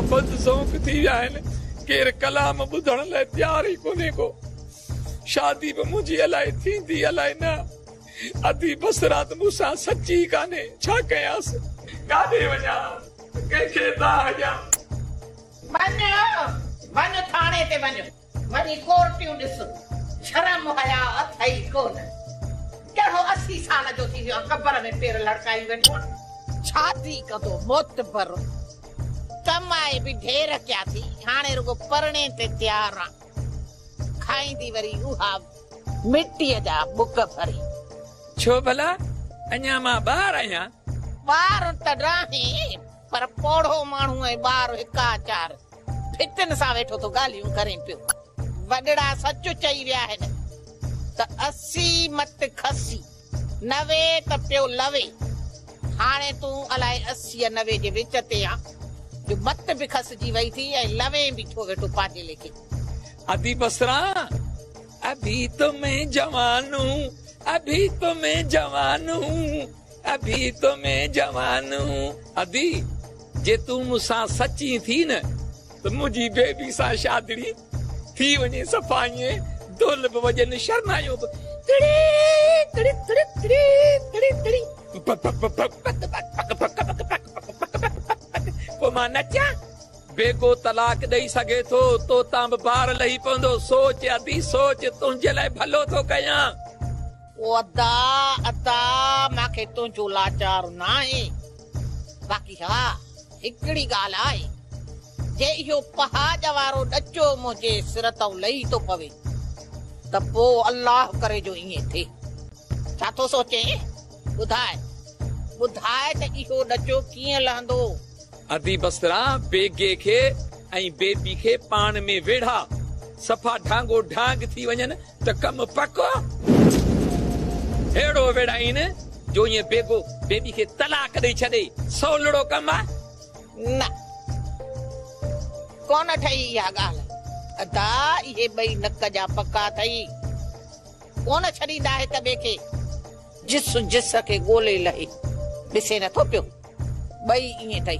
आबद ज़ौक़ थी विया आहिनि, केर कलाम ॿुधण लाइ तयार ई कोन्हे को। शादी बि मुंहिंजी अलाए थींदी अलाए न। अधी बसरात मूंसां सची कान्हे, छा कयांसि? काॾे वञा, कंहिंखे था हॼां? वञ थाणे ते वञ, वञी कोर्टियूं ॾिस, शर्म हया अथई कोन। कहिड़ो 80 साल जो थी वियो, कबर में पेर लड़काई वेठो। छाती कंदो मोतबर, कमाए बि ढेर कया थी, हाणे रुगो परणे ते तयार आ। खाईंदी वरी उहा मिट्टीअ जा बुक भरी। छो भला? अञा मां ॿार आहियां। ॿार त नाहे, पर पोढ़ो माण्हू ऐं ॿार हिका चार फितन सां वेठो तो ॻाल्हियूं करे पियो। वॾड़ा सच चई विया आहिनि त 80 मत खसी, 90 त पियो लवे। हाणे तूं अलाए 80 या 90 जे विच ते आ, जो मत बि खसजी वई थी ऐं लवे बि थो वेठो पाटे लेखे। अभी बसरा, अभी तो मैं जवान हूँ, अभी तो मैं जवान हूँ, अभी तो मैं जवान हूँ। अदी जे तू मुसां सची थी न, तो मुझी बेबी सां शादी थी वञे सफ़ाईअ, ढोल बि वॼनि, शरनायूं बि तिड़ी तिड़ी तिड़ी तिड़ी तिड़ी पोइ मां नचां। बेगो तलाक ॾेई सघे थो, तो तां बि ॿार लही पवंदो। सोच अदी सोच, तुंहिंजे लाइ भलो थो कयां। ओ अदा अदा मांखे तुंहिंजो लाचार न आहे। बाक़ी हा हिकिड़ी ॻाल्हि आहे, जे इहो पहाज वारो ॾचो मुंहिंजे सिर तां लही थो पवे त पोइ अल्लाह करे जो ईअं थिए। छा थो सोचे? ॿुधाए ॿुधाए त इहो ॾचो कीअं लहंदो? अदी बसरा, बेगे खे ऐं बेबी खे पाण में वेढ़ा, सफ़ा ढांगो ढांग थी वञनि त कम पको। हेड़ो वेढ़ाईनि जो ईअं बेगो बेबी खे तलाक ॾेई छॾे। सवलड़ो कम आहे न, कोन ठही इहा ॻाल्हि। अदा इहे ॿई नक जा पका अथई, कोन छॾींदा हिक ॿिए खे। जिस खे ॻोल्हे लहे, ॾिसे नथो पियो, ॿई ईअं अथई।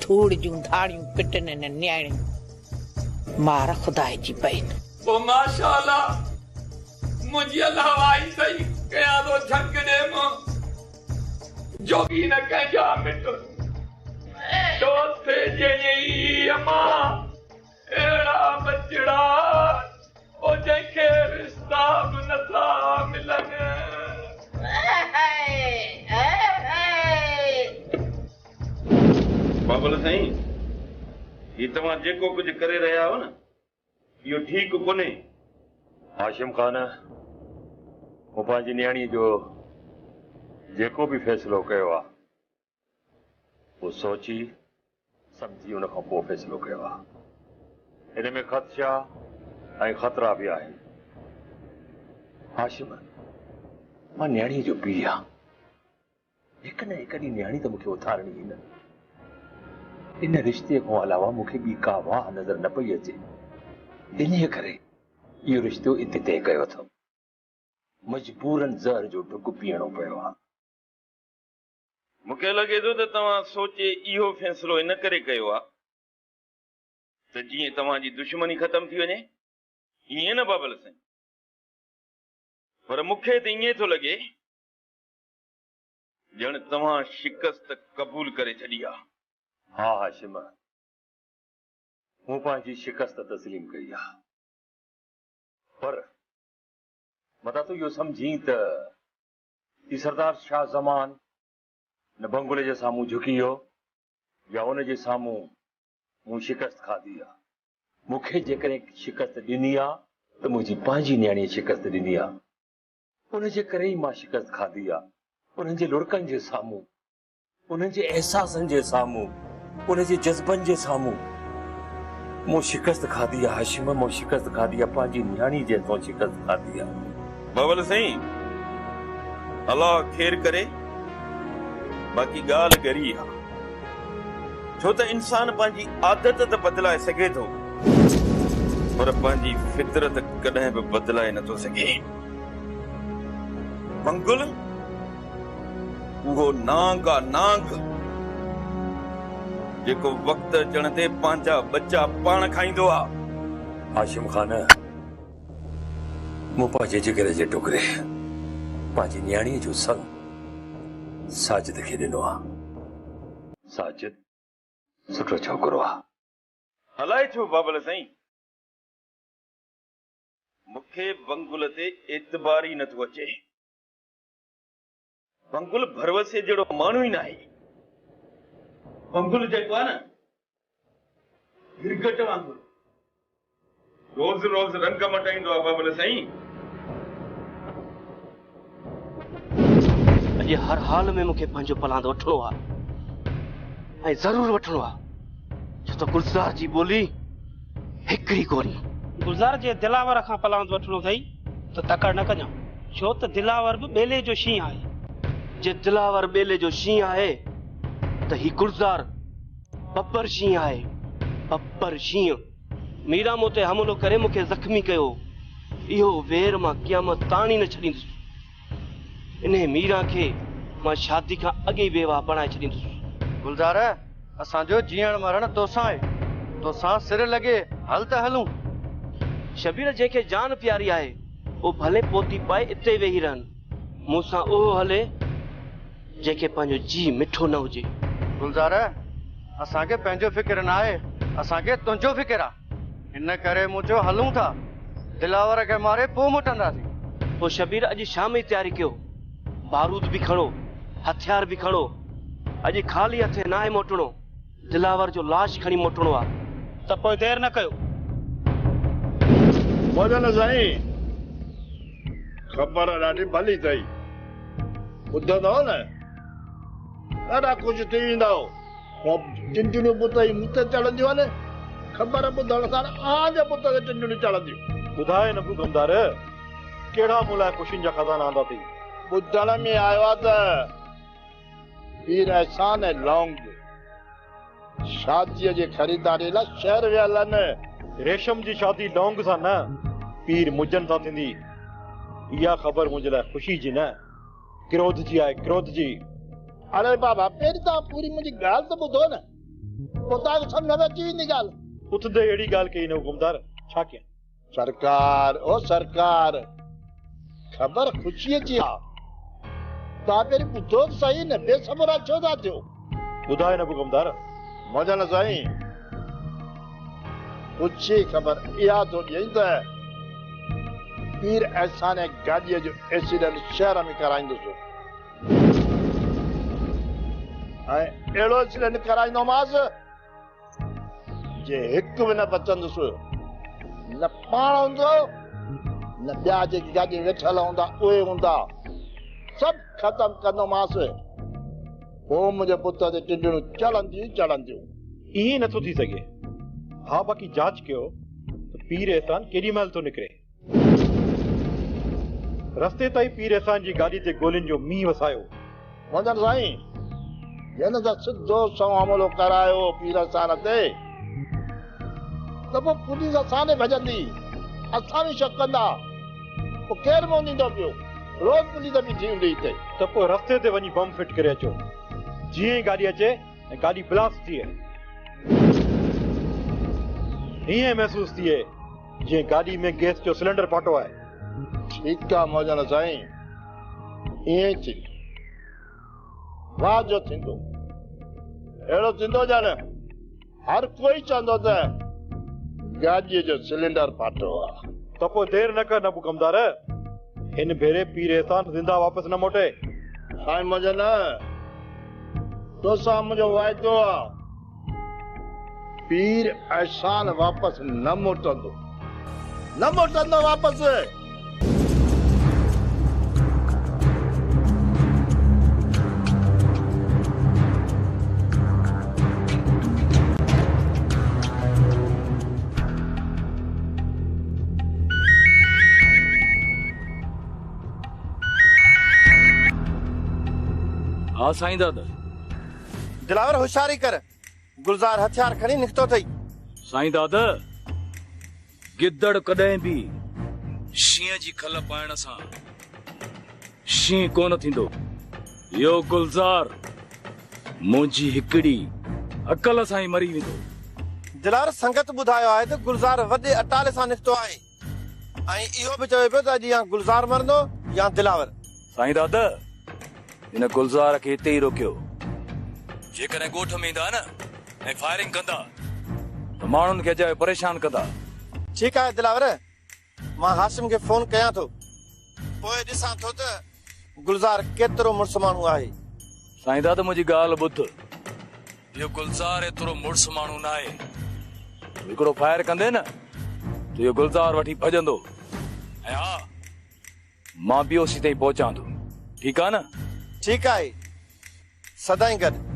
धूड़ जूं धाड़ियूं पिटनि न न्याणियूं, मार ख़ुदा जी पइन। ओ माशाअल्लाह, मुंहिंजी हवाई सही कयां थो झक ॾे मां, जोगी न कंहिंजा मिट दोस्ते जई अम्मा, अहिड़ा बचड़ा ओ जंहिंखे रिश्ता बि नथा मिलनि। बाबल साईं, ही तव्हां जेको कुझु करे रहिया हो न, इहो ठीकु कोन्हे। हाशिम खान, मूं पंहिंजी न्याणी जो जेको बि फ़ैसिलो कयो आहे, वो सोची सम्झी उन खां पोइ फ़ैसिलो कयो आहे। हिन में ख़दशा ऐं ख़तरा बि आहिनि। हाशिम, मां न्याणीअ जो पीउ आहियां, हिकु न हिकु ॾींहुं न्याणी त मूंखे उथारणी ई न। इन रिश्ते खां अलावा मूंखे ॿी का वाह नज़र न पई अचे। इन्हीअ करे इहो रिश्तो इते तय कयो अथमि। मजबूरन ज़हर जो ढुक पीअणो पियो आहे। मूंखे लॻे थो त तव्हां सोचे इहो फ़ैसिलो इन करे कयो आहे त जीअं तव्हांजी दुश्मनी ख़तम थी वञे, ईअं न बाबल साईं? पर मूंखे त ईअं थो लॻे ॼण तव्हां शिकस्त क़बूल करे छॾी आहे। हा हाशिम, मूं पंहिंजी शिकस्त तस्लीम कई आहे, पर मता तो इहो सम्झी त ही सरदार शाह ज़मान न बंगुले जे साम्हूं झुकी वियो या उन जे साम्हूं मूं शिकस्त खाधी आहे। मूंखे जेकॾहिं शिकस्त ॾिनी आहे त मुंहिंजी पंहिंजी न्याणीअ शिकस्त ॾिनी आहे। उन जे करे ई मां शिकस्त खाधी आहे। उन्हनि जे लुड़कनि जे साम्हूं, उन्हनि जे एहसासनि जे साम्हूं, उन जे जज़्बनि जे साम्हूं मूं शिकस्त खाधी आहे। हाशिम, मूं शिकस्त खाधी आहे, पंहिंजी न्याणी जे हथों शिकस्त खाधी आहे। बाबल साईं, अल्लाह ख़ैर करे, बाक़ी ॻाल्हि गरी आहे। छो त इंसान पंहिंजी आदत त बदिलाए सघे थो, पर पंहिंजी फितरत कॾहिं बि बदिलाए नथो सघे। मंगुल उहो नांग आहे, नांग। जेको वक्त अचण ते पंहिंजा बच्चा पाण खाईंदो आहे। हाशिम खान मूं पंहिंजे जिगर जे टुकड़े पंहिंजी न्याणीअ जो संग साजिद खे ॾिनो आहे। साजिद सुठो छोकिरो आहे। हलाए छो बाबल साईं, मूंखे बंगुल ते एतबार ई नथो अचे। बंगुल भरवसे जहिड़ो माण्हू ई न आहे। बंगुल जेको आहे न गिरगट वांगुरु रोज़ रोज़ रंग मटाईंदो आहे बाबल साईं। अॼु हर हाल में मूंखे पंहिंजो पलांद वठिणो आहे ऐं ज़रूरु वठिणो आहे, छो त गुलज़ार जी ॿोली हिकिड़ी कोन्हे। गुलज़ार जे दिलावर खां पलांद वठिणो अथई त तकड़ न कजां, छो त दिलावर बि ॿेले जो शींहुं आहे। जे दिलावर ॿेले जो शींहुं आहे त ही गुलज़ार बब्बर शींहुं आहे। बब्बर शींहुं मीरा मूं ते हमिलो करे मूंखे ज़ख़्मी कयो। इहो वेर मां क़यामत ताणी न छॾींदुसि। इन मीरा खे मां शादी खां अॻे बेवा बणाए छॾींदुसि। गुलज़ार असांजो जीअण मरण तोसां आहे, तोसां सिर लॻे हल त हलूं। शबीर जंहिंखे जान प्यारी आहे उहो भले पोती पाए इते वेही रहनि, मूंसां उहो हले जंहिंखे पंहिंजो जी मिठो न हुजे। गुलज़ार असांखे पंहिंजो फिक्र न आहे, असांखे तुंहिंजो फिक्र आहे। इन करे मूं चयो हलूं था, दिलावर खे मारे पोइ मोटंदासीं। पोइ शबीर अॼु शाम जी तयारी कयो, बारूद बि खणो, हथियार बि खणो। अॼु ख़ाली हथे न आहे मोटणो, दिलावर जो लाश खणी मोटणो आहे। त पोइ देर न कयो। मौजन साईं ख़बर ॾाढी भली अथई, ॿुधंदव न ॾाढा ख़ुशि थी वेंदव। टिंडियूं पुट जी मुंह ते चढ़ंदियूं आहिनि, ख़बर ॿुधण सां आंजा पुट ते टिंडियूं चढ़ंदियूं। ॿुधाए न पोइ गमदार कहिड़ा मुला ख़ुशियुनि जा खज़ाना आंदा अथई? ॿुधण में आयो आहे त पीर अहसान ऐं लौंग शादीअ जी ख़रीदारी लाइ शहर वियल आहिनि। रेशम जी शादी लौंग सां न, पीर मुजन सां थींदी। इहा ख़बर मुंहिंजे लाइ ख़ुशी जी न, क्रोध जी आहे, क्रोध जी। अरे बाबा पहिरीं तव्हां पूरी मुंहिंजी ॻाल्हि त ॿुधो न, पोइ तव्हांखे सम्झ में अची वेंदी ॻाल्हि। उथंदे अहिड़ी ॻाल्हि कई न हुकुमदार, छा कयां? सरकार ओ सरकार, ख़बर ख़ुशीअ जी आहे, तव्हां पहिरीं ॿुधो त सही न, बेसब्र छो था थियो? ॿुधाए न हुकुमदार। मौजन साईं ख़ुशी ख़बर इहा थो ॾियईं त पीर अहसान गाॾीअ जो एक्सीडेंट शहर में कराईंदुसि ऐं अहिड़ो एक्सीडेंट कराईंदोमांसि जे हिकु बि न बचंदुसि। न पाण हूंदो न ॿिया जेकी गाॾी वेठल हूंदा उहे हूंदा, सभु ख़तमु कंदोमांसि। पोइ मुंहिंजे पुट ते टिंडियूं चढ़ंदियूं चढ़ंदियूं। ईअं नथो थी सघे। हा बाक़ी जांच कयो त पीर अहसान केॾी महिल थो निकिरे। रस्ते ताईं पीर अहसान जी गाॾी ते गोलियुनि जो मींहुं वसायो। मदन साईं हिन त सिधो सौ हमिलो करायो पीर अहसान ते, त पोइ पुलिस असां ॾे भॼंदी, असां बि शक कंदा, पोइ केरु मोनींदो पियो? रोज़ पुलिस बि थी हूंदी हिते। त पोइ रस्ते ते वञी बम फिट करे अचो, जीअं ई गाॾी अचे ऐं गाॾी ब्लास्ट थिए, हीअं महसूस थिए जीअं गाॾी में गैस जो सिलेंडर फाटो आहे। ठीकु आहे मौजन साईं, ईअं ई थी वाह जो थींदो, अहिड़ो थींदो ॼण हर कोई चवंदो त गाॾीअ जो सिलेंडर फाटो आहे। त पोइ देर न कर न कमदार, हिन भेरे पीर अहसान ज़िंदा वापसि न मोटे। साईं मौजन तोसां मुंहिंजो वाइदो आहे, पीर अहसान वापसि न मोटंदो, न मोटंदो वापसि। हाँ साईं दादा। दिलावर होशियारी कर, गुलज़ार हथियार खणी निकितो अथई। साईं दादा गिदड़ कॾहिं बि शींहं जी खल पाइण सां शींहं कोन थींदो। यो गुलज़ार मुंहिंजी हिकड़ी अकल सां ई मरी वेंदो। दिलावर संगत ॿुधायो आहे त गुलज़ार वॾे अटाले सां निकितो आहे ऐं इहो बि चवे पियो त अॼु या गुलज़ार मरंदो या दिलावर। साईं दादा हिन गुलज़ार खे हिते ई रोकियो। जेकॾहिं ॻोठ में ईंदा न ऐं फायरिंग कंदा त माण्हुनि खे अॼु परेशान कंदा। ठीकु आहे दिलावर, मां हाशिम खे फोन कयां थो, पोइ ॾिसां थो त गुलज़ार केतिरो मुड़ुस माण्हू आहे। साईं दादा मुंहिंजी ॻाल्हि ॿुध, इहो गुलज़ार एतिरो मुड़ुस माण्हू न आहे। हिकिड़ो फायर कंदे न त इहो गुलज़ार वठी भॼंदो। ऐं हा मां बीओसी ताईं पहुचां थो, ठीकु आहे न? ठीकु आहे, सदाईं गॾु।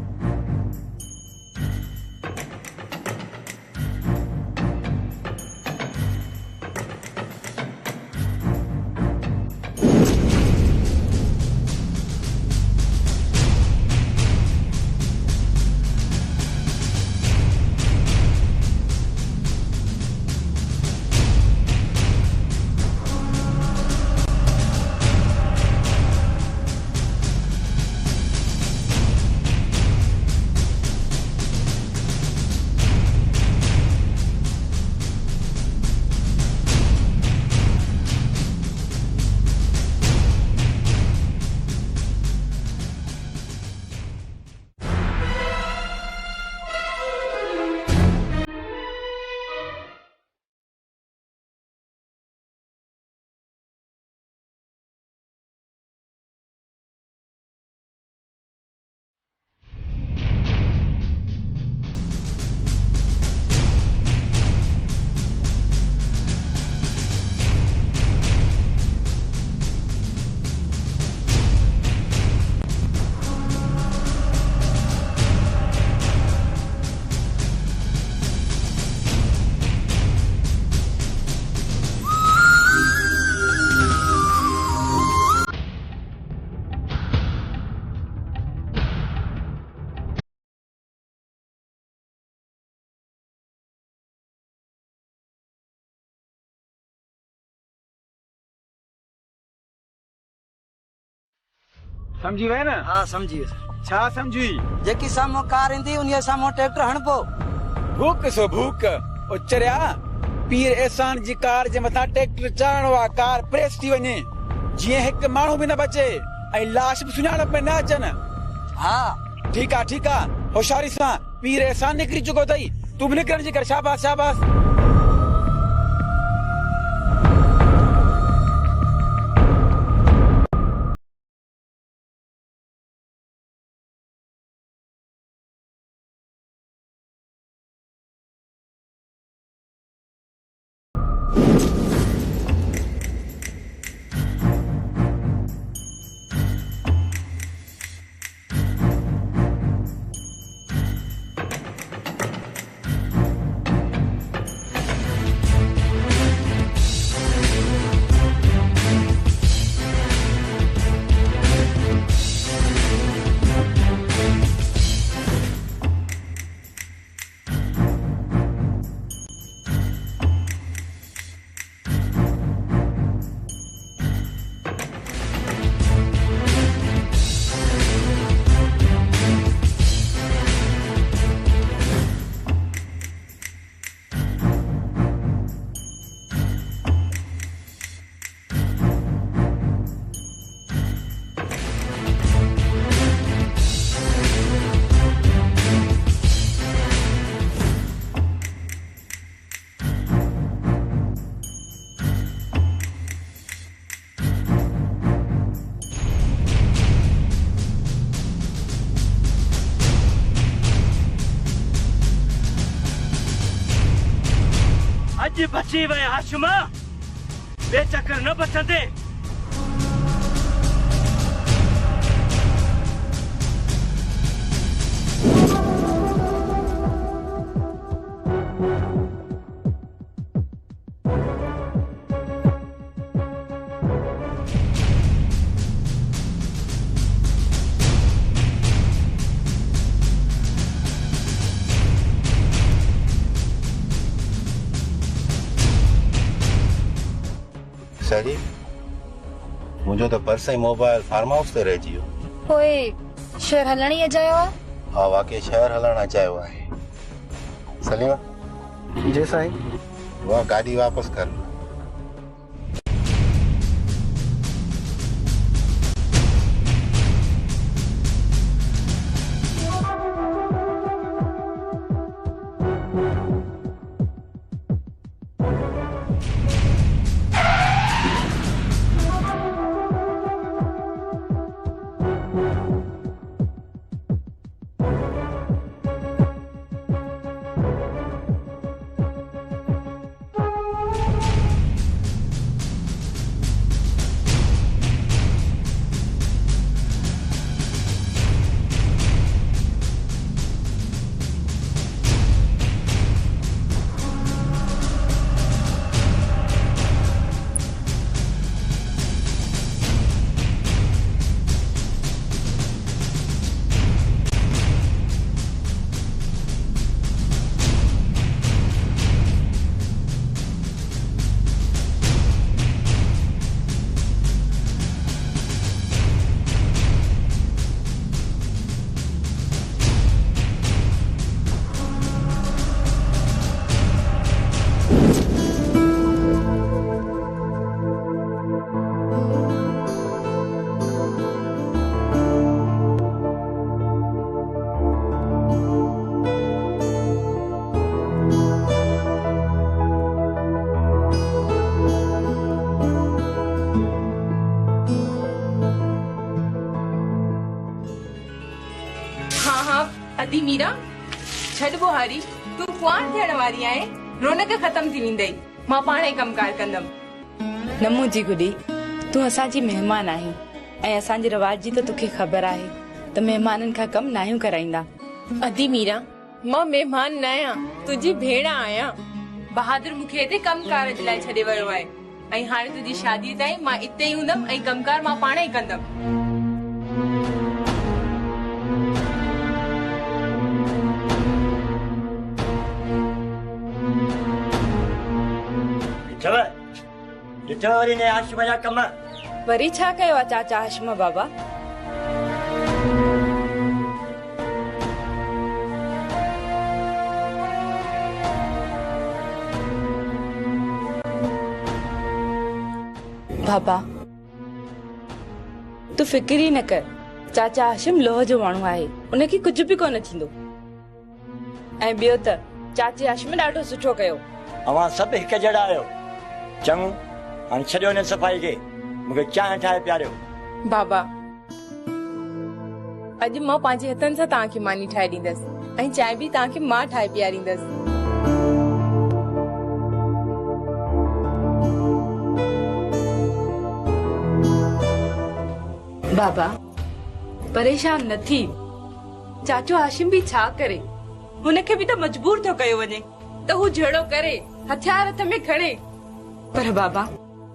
समझी वए न? हाँ समझी वियुसि। छा समझी? जेकी साम्हूं कार ईंदी उन साम्हूं ट्रैक्टर हणबो। भूक सो भूक उचरिया पीर एहसान जी कार जे मथां ट्रैक्टर चाणो आ, कार प्रेस थी वञे जीअं हिकु माण्हू बि न बचे ऐं लाश बि सुञाणप में न अचनि। हाँ ठीकु आहे होशियारी सां पीर एहसान निकिरी चुको अथई, तूं बि निकिरण जी कर। शाबाश शाबाश। अज बची वे हाशिमा, बेचकर न बचंदे। साड़ी मुझे तो परस ही मोबाइल फार्म हाउस ते रहिजी वियो। पोइ शेर हलण ई अजायो आहे। हवा के शहर हलणु चाहियो आहे। सलीमा जी साईं। वह गाड़ी वापस कर। अदी मीरा छड़ बुहारी तू कुआर थियण वारी आहे। रौनक खत्म थी वेंदई। मां पाणे कमकार कंदम। न मुंहिंजी गुडी, तू असांजी मेहमान आहीं ऐं असांजे रवाज जी त तोखे ख़बर आहे त मेहमाननि खां कम नाहियूं कराईंदा। अदी मीरा, मां मेहमान न आहियां, तुंहिंजी भेण आहियां। बहादुर मूंखे हिते कमकार जे लाइ छॾे वियो आहे ऐं हाणे तुंहिंजी शादीअ ताईं मां हिते ई हूंदमि ऐं कमकार मां पाणे ई कंदमि। वरी छा कयो आहे चाचा हाशिम बाबा? बाबा तू फिक्र ही न कर। चाचा हाशिम लोह जो माण्हू आहे, उनखे कुछ भी कोन थींदो। ऐं ॿियो त चाचे हाशिम ॾाढो सुठो कयो। अवां सभु हिकु जहिड़ा आहियो। चङो हाणे छॾियो न सफ़ाई खे, मूंखे चांहि ठाहे पियारियो। बाबा अॼु मां पंहिंजे हथनि सां तव्हांखे मानी ठाहे ॾींदसि ऐं चांहि बि तव्हांखे मां ठाहे पीआरींदसि। बाबा परेशान न थी। चाचो हाशिम भी छा करे, हुनखे भी त मजबूर थो कयो वञे त हू जहिड़ो करे, हथियार हथ में खणे। पर बाबा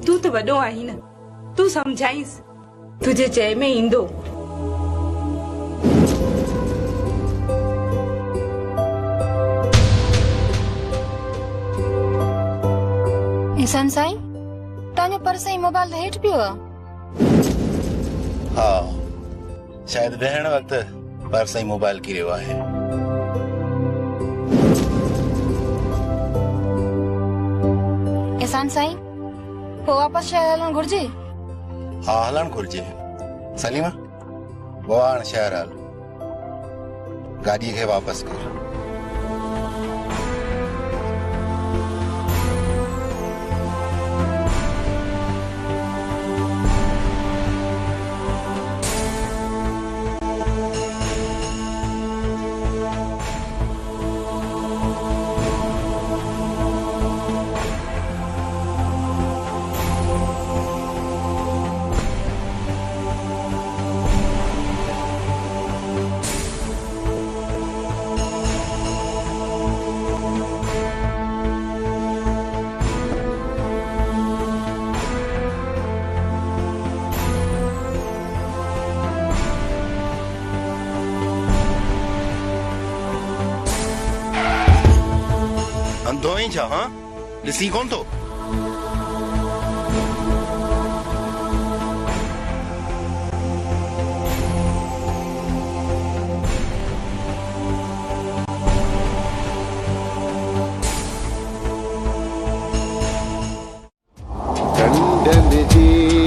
तू त वॾो आहीं न, तू समझाईस, तुझे चए में ईंदो। इंसान साईं तांजो पर्स ऐं मोबाइल हेठ पियो आहे। हाँ शायद वेहण वक्त पर्स ऐं मोबाइल किरियो आहे। इंसान साईं पोइ वापस शहर हलणु घुर्जे? हाँ हलणु घुर्जे। सलीमा वो हाणे शहर हल, गाॾीअ खे वापस कर। अंधो ही छा? हाँ ॾिसी कोन थो? टंडन जी